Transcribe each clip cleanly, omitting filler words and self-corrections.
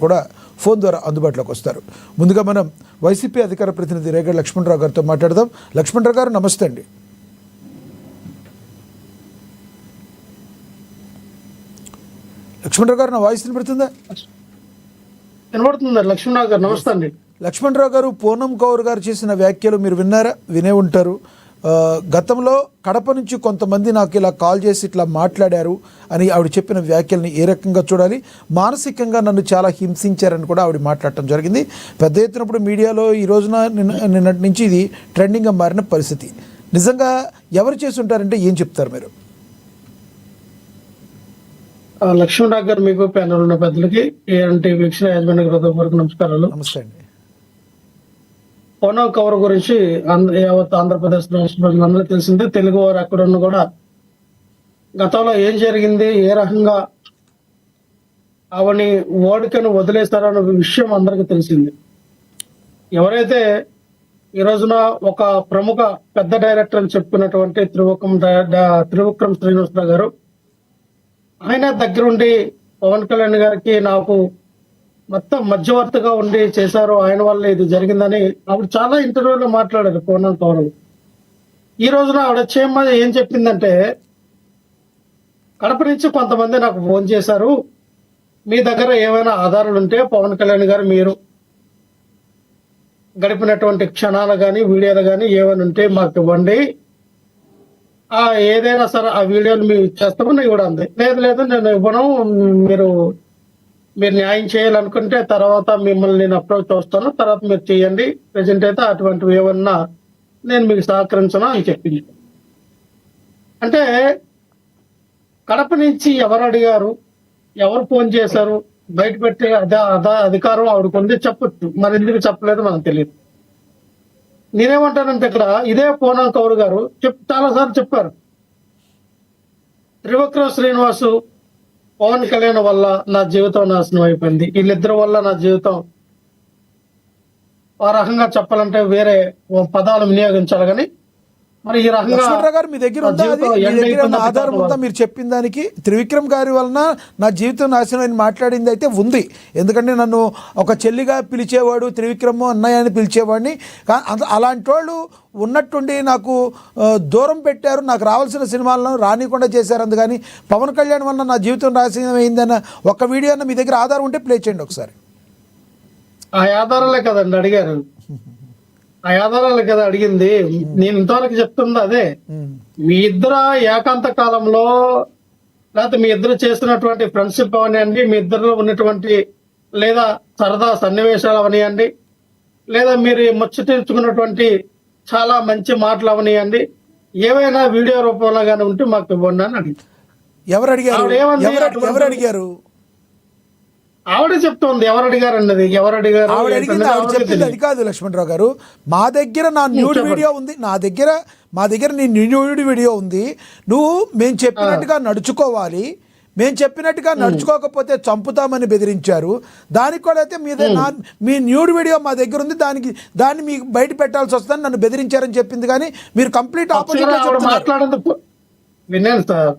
కూడా ఫోన్ ద్వారా అందుబాటులోకి వస్తారు. ముందుగా మనం వైసీపీ అధికార ప్రతినిధి రేగడి లక్ష్మణరావు గారితో మాట్లాడదాం. లక్ష్మణరావు గారు నమస్తే అండి. లక్ష్మణరావు గారు, నా వాయిస్ వినపడుతుందా? వినపడుతుంది లక్ష్మణరావు గారు. నమస్తే అండి. లక్ష్మణరావు గారు, పూనం కౌర్ గారు చేసిన వ్యాఖ్యలు మీరు విన్నారా? వినే ఉంటారు. గతంలో కడప నుంచి కొంతమంది నాకు ఇలా కాల్ చేసి ఇట్లా మాట్లాడారు అని ఆవిడ చెప్పిన వ్యాఖ్యల్ని ఏ రకంగా చూడాలి? మానసికంగా నన్ను చాలా హింసించారని కూడా ఆవిడ మాట్లాడటం జరిగింది. పెద్ద ఎత్తునప్పుడు మీడియాలో ఈ రోజున నిన్నటి నుంచి ఇది ట్రెండింగ్గా మారిన పరిస్థితి. నిజంగా ఎవరు చేసి ఉంటారంటే ఏం చెప్తారు మీరు? లక్ష్మణరావు గారు, మీకు ప్యానల్ ఉన్న పెద్దలకి, ఏఎన్టీ వీక్షణ యాజమాన్య హృదయపూర్వక నమస్కారాలు. నమస్తే అండి. పూనం కౌర్ గురించి యావత్ ఆంధ్రప్రదేశ్ రాష్ట్ర ప్రజలందరూ తెలిసిందే. తెలుగు వారు ఎక్కడున్నా కూడా గతంలో ఏం జరిగింది, ఏ రకంగా ఆవిని ఓడికను వదిలేస్తారన్న విషయం అందరికీ తెలిసింది. ఎవరైతే ఈ రోజున ఒక ప్రముఖ పెద్ద డైరెక్టర్ అని చెప్పుకున్నటువంటి త్రివిక్రమ్ శ్రీనివాసరావు గారు, ఆయన దగ్గరుండి పవన్ కళ్యాణ్ గారికి నాకు మొత్తం మధ్యవర్తిగా ఉండి చేశారు, ఆయన వల్ల ఇది జరిగిందని ఆవిడ చాలా ఇంటర్వ్యూలో మాట్లాడారు. పూనం కౌర్ ఈ రోజున ఆవిడ ఏం చెప్పిందంటే, కడప నుంచి కొంతమంది నాకు ఫోన్ చేశారు, మీ దగ్గర ఏమైనా ఆధారాలు ఉంటే పవన్ కళ్యాణ్ గారు మీరు గడిపినటువంటి క్షణాలు కానీ వీడియోలు కానీ ఏమైనా ఉంటే మాకు ఇవ్వండి, ఏదైనా సరే ఆ వీడియోలు మేము ఇచ్చేస్తామని కూడా అంది. లేదు నేను ఇవ్వను, మీరు న్యాయం చేయాలనుకుంటే తర్వాత మిమ్మల్ని నేను అప్రోచ్ వస్తాను, తర్వాత మీరు చేయండి, ప్రెజెంట్ అయితే అటువంటివి ఏమన్నా నేను మీకు సహకరించను అని చెప్పింది. అంటే కడప నుంచి ఎవరు అడిగారు, ఎవరు ఫోన్ చేశారు, బయట పెట్టే అధికారం ఆవిడకు ఉంది, చెప్పొచ్చు. మరి ఎందుకు చెప్పలేదు మనకు తెలియదు. నేనేమంటానంటే, ఇక్కడ ఇదే పూనం కౌర్ గారు చాలాసార్లు చెప్పారు, త్రివిక్రమ్ శ్రీనివాసు పవన్ కళ్యాణ్ వల్ల నా జీవితం నాశనం అయిపోయింది, వీళ్ళిద్దరి వల్ల నా జీవితం, ఆ రకంగా చెప్పాలంటే వేరే పదాలు వినియోగించాలి. కానీ మరి ఈ రకంగా మీ దగ్గర ఆధారం ఉందా? మీరు చెప్పిన దానికి త్రివిక్రమ్ గారి వలన నా జీవితం నాశనం అని మాట్లాడింది అయితే ఉంది. ఎందుకంటే నన్ను ఒక చెల్లిగా పిలిచేవాడు, త్రివిక్రమ్ అన్నయ్య అని పిలిచేవాడిని. అలాంటి వాళ్ళు ఉన్నట్టుండి నాకు దూరం పెట్టారు, నాకు రావాల్సిన సినిమాలను రానికుండా చేశారు. అందుకని పవన్ కళ్యాణ్ వలన నా జీవితం నాశనం అయిందన్న ఒక వీడియో అన్న మీ దగ్గర ఆధారం ఉంటే ప్లే చేయండి ఒకసారి. ఆ ఆధారాలే కదండి అడిగారు, ఆ ఆధారాలు కదా అడిగింది. నేను ఇంతవరకు చెప్తుంది అదే, మీ ఇద్దరు ఏకాంత కాలంలో, లేకపోతే మీ ఇద్దరు చేసినటువంటి ఫ్రెండ్షిప్ అవనియండి, మీ ఇద్దరిలో ఉన్నటువంటి లేదా సరదా సన్నివేశాలు అవనియండి, లేదా మీరు ముచ్చటించుకున్నటువంటి చాలా మంచి మాటలు అవనియండి, ఏవైనా వీడియో రూపంలో కానీ ఉంటే మాకు ఇవ్వండి అని అడిగింది. ఎవరు అడిగారు? ఆవిడ చెప్తోంది ఎవరు అడిగారు అన్నది. ఎవరు అడిగారు ఆవిడ చెప్పింది అది కాదు లక్ష్మణరావు గారు. మా దగ్గర నా న్యూడ్ వీడియో ఉంది, మా దగ్గర నీ న్యూడ్ వీడియో ఉంది. నువ్వు మేము చెప్పినట్టుగా నడుచుకోవాలి, మేము చెప్పినట్టుగా నడుచుకోకపోతే చంపుతామని బెదిరించారు. దానికి కూడా అయితే మీ న్యూడ్ వీడియో మా దగ్గర ఉంది, దాన్ని మీకు బయట పెట్టాల్సి వస్తుందని నన్ను బెదిరించారని చెప్పింది. కానీ మీరు కంప్లీట్ ఆపోజిట్ మాట్లాడదు. విన్నాను సార్,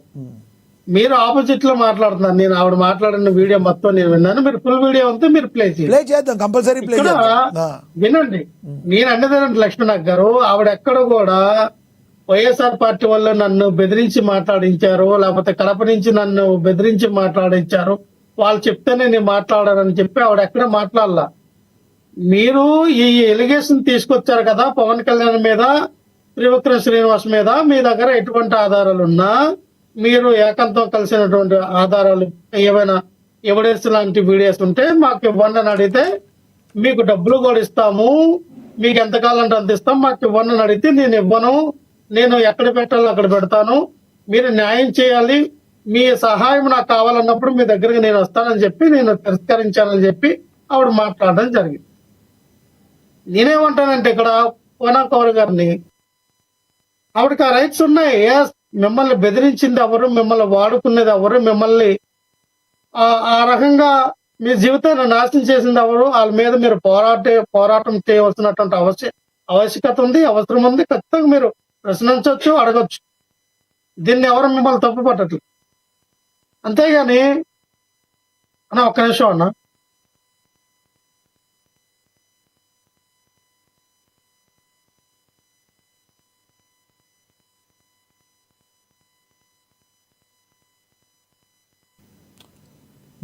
మీరు ఆపోజిట్ లో మాట్లాడుతున్నారు. నేను ఆవిడ మాట్లాడిన వీడియో మొత్తం నేను విన్నాను. మీరు ఫుల్ వీడియో ఉంటే మీరు ప్లే చేద్దాం, కంపల్సరీ ప్లే చేద్దాం. వినండి, నేను అన్నదేనండి లక్ష్మణ్ గారు, ఆవిడ ఎక్కడ కూడా వైఎస్ఆర్ పార్టీ వాళ్ళు నన్ను బెదిరించి మాట్లాడించారు, లేకపోతే కడప నుంచి నన్ను బెదిరించి మాట్లాడించారు, వాళ్ళు చెప్తేనే నేను మాట్లాడానని చెప్పి ఆవిడ ఎక్కడ మాట్లాడాల. మీరు ఈ ఎలిగేషన్ తీసుకొచ్చారు కదా పవన్ కళ్యాణ్ మీద, త్రివిక్రమ్ శ్రీనివాస్ మీద, మీ దగ్గర ఎటువంటి ఆధారాలు ఉన్నా, మీరు ఏకంతో కలిసినటువంటి ఆధారాలు ఏమైనా ఎవిడెన్స్ లాంటి వీడియోస్ ఉంటే మాకు ఇవ్వండి అని అడిగితే, మీకు డబ్బులు కూడా ఇస్తాము, మీకు ఎంతకాలం అంటే అంత ఇస్తాం, మాకు ఇవ్వండి అని అడిగితే నేను ఇవ్వను, నేను ఎక్కడ పెట్టాలో అక్కడ పెడతాను, మీరు న్యాయం చేయాలి, మీ సహాయం నాకు కావాలన్నప్పుడు మీ దగ్గరికి నేను వస్తానని చెప్పి నేను తిరస్కరించానని చెప్పి ఆవిడ మాట్లాడడం జరిగింది. నేనేమంటానంటే, ఇక్కడ పూనం కౌర్ గారిని, ఆవిడకి ఆ రైట్స్ ఉన్నాయి. మిమ్మల్ని బెదిరించింది ఎవరు, మిమ్మల్ని వాడుకునేది ఎవరు, మిమ్మల్ని ఆ రకంగా మీ జీవితాన్ని నాశనం చేసింది ఎవరు, వాళ్ళ మీద మీరు పోరాటం చేయవలసినటువంటి ఆవశ్యకత ఉంది, అవసరం ఉంది. ఖచ్చితంగా మీరు ప్రశ్నించవచ్చు, అడగచ్చు. దీన్ని ఎవరు మిమ్మల్ని తప్పు పట్టట్లేదు. అంతేగాని అన్న ఒక్క నిమిషం అన్న,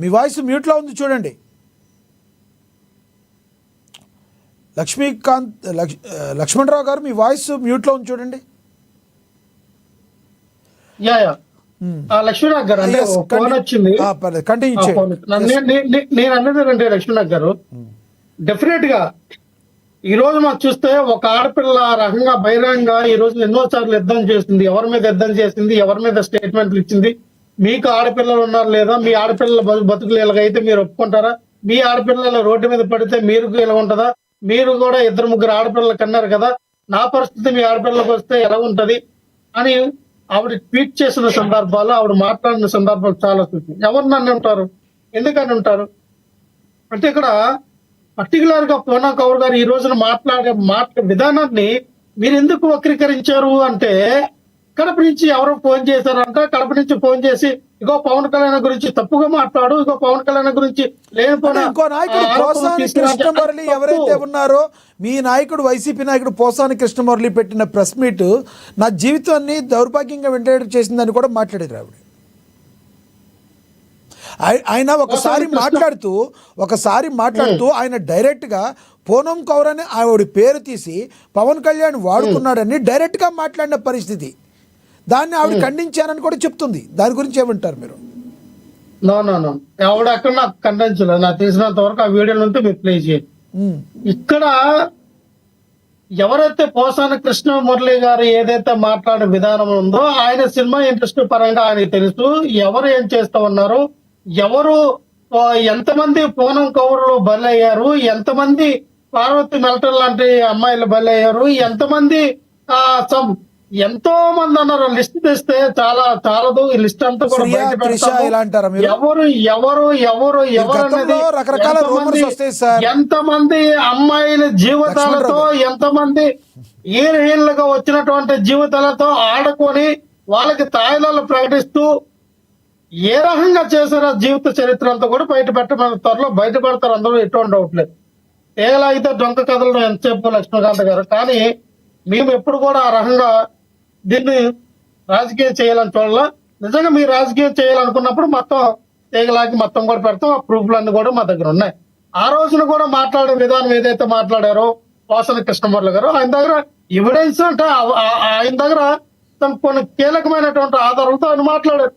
మీ వాయిస్ మ్యూట్లో ఉంది చూడండి. లక్ష్మణరావు గారు మీ వాయిస్ మ్యూట్లో ఉంది చూడండి. యా లక్ష్మీనాథ్ గారు అంటే ఫోన్ వచ్చింది. కంటిన్యూ చేయండి. నేను అన్నది అంటే లక్ష్మీనాథ్ గారు డెఫినెట్ గా ఈ రోజు మాకు చూస్తే ఒక ఆడపిల్ల రకంగా బహిరంగంగా ఈ రోజు ఎన్నోసార్లు యుద్ధం చేసింది. ఎవరి మీద యుద్ధం చేసింది, ఎవరి మీద స్టేట్మెంట్లు ఇచ్చింది. మీకు ఆడపిల్లలు ఉన్నారు లేదా, మీ ఆడపిల్లల బతుకులు ఇలాగైతే మీరు ఒప్పుకుంటారా, మీ ఆడపిల్లలు రోడ్డు మీద పడితే మీరు ఇలా ఉంటుందా, మీరు కూడా 2-3 ఆడపిల్లలు కన్నారు కదా, నా పరిస్థితి మీ ఆడపిల్లలకు వస్తే ఎలా ఉంటది అని ఆవిడ ట్వీట్ చేసిన సందర్భాలు, ఆవిడ మాట్లాడిన సందర్భాలు చాలా చూసి ఎవరు నన్ను ఉంటారు, ఎందుకని ఉంటారు అంటే ఇక్కడ పర్టికులర్ గా పూనా కౌర్ గారు ఈ రోజున మాట్లాడే విధానాన్ని మీరు ఎందుకు వక్రీకరించారు అంటే, కడప నుంచి ఎవరో ఫోన్ చేశారంట, కడప నుంచి ఫోన్ చేసి ఇగో పవన్ కళ్యాణ్ గురించి తప్పుగా మాట్లాడు, ఇగో పవన్ కళ్యాణ్ గురించి లేకపోతే ఇంకో నాయకుడు పోసాని కృష్ణమురళి ఎవరైతే ఉన్నారో, మీ నాయకుడు వైసీపీ నాయకుడు పోసాని కృష్ణమురళి పెట్టిన ప్రెస్ మీట్ నా జీవితాన్ని దౌర్భాగ్యంగా వెంటనే చేసిందని కూడా మాట్లాడారు ఆవిడ. ఆయన ఒకసారి మాట్లాడుతూ ఆయన డైరెక్ట్గా పూనం కౌర్ అని ఆవిడ పేరు తీసి పవన్ కళ్యాణ్ వాడుకున్నాడని డైరెక్ట్గా మాట్లాడిన పరిస్థితి. దాన్ని ఆవిడ ఖండించానని కూడా చెప్తుంది. దాని గురించి ఏమంటారు మీరు? నో ఆవిడ అక్కడ నాకు ఖండించలేదు. నాకు తెలిసినంత వరకు ఆ వీడియో నుండి మీరు ప్లే చేయండి. ఇక్కడ ఎవరైతే పోసాని కృష్ణ మురళి గారు ఏదైతే మాట్లాడే విధానం ఉందో, ఆయన సినిమా ఇండస్ట్రీ పరంగా ఆయనకి తెలుసు ఎవరు ఏం చేస్తా ఉన్నారు, ఎవరు ఎంతమంది పూనం కౌరులు బలయ్యారు, ఎంతమంది పార్వతి మెల్టన్ లాంటి అమ్మాయిలు బలయ్యారు, ఎంతమంది ఎంతో మంది అన్నారు. లిస్ట్ తెస్తే చాలదు. ఈ లిస్ట్ అంతా కూడా ఎవరు ఎంతమంది అమ్మాయిల జీవితాలతో, ఎంతమంది హీరోయిన్లుగా వచ్చినటువంటి జీవితాలతో ఆడుకొని వాళ్ళకి తాయిలాలు ప్రకటిస్తూ ఏ రకంగా చేశారో జీవిత చరిత్ర అంతా కూడా బయట పెట్టమని త్వరలో బయటపడతారు. అందరూ ఎటువంటి డౌట్ లేదు. ఏలాగితే డొంక కథలు ఎంత చెప్పు లక్ష్మీకాంత్ గారు, కానీ మేము ఎప్పుడు కూడా ఆ రకంగా దీన్ని రాజకీయం చేయాలని చూడాల. నిజంగా మీరు రాజకీయం చేయాలనుకున్నప్పుడు మొత్తం తీగలాగి మొత్తం కూడా పెడతాం. ఆ ప్రూఫ్లన్నీ కూడా మా దగ్గర ఉన్నాయి. ఆ రోజున కూడా మాట్లాడే విధానం ఏదైతే మాట్లాడారో పోసాని కృష్ణమురళి గారు, ఆయన దగ్గర ఎవిడెన్స్ అంటే ఆయన దగ్గర కొన్ని కీలకమైనటువంటి ఆధారాలతో ఆయన మాట్లాడారు.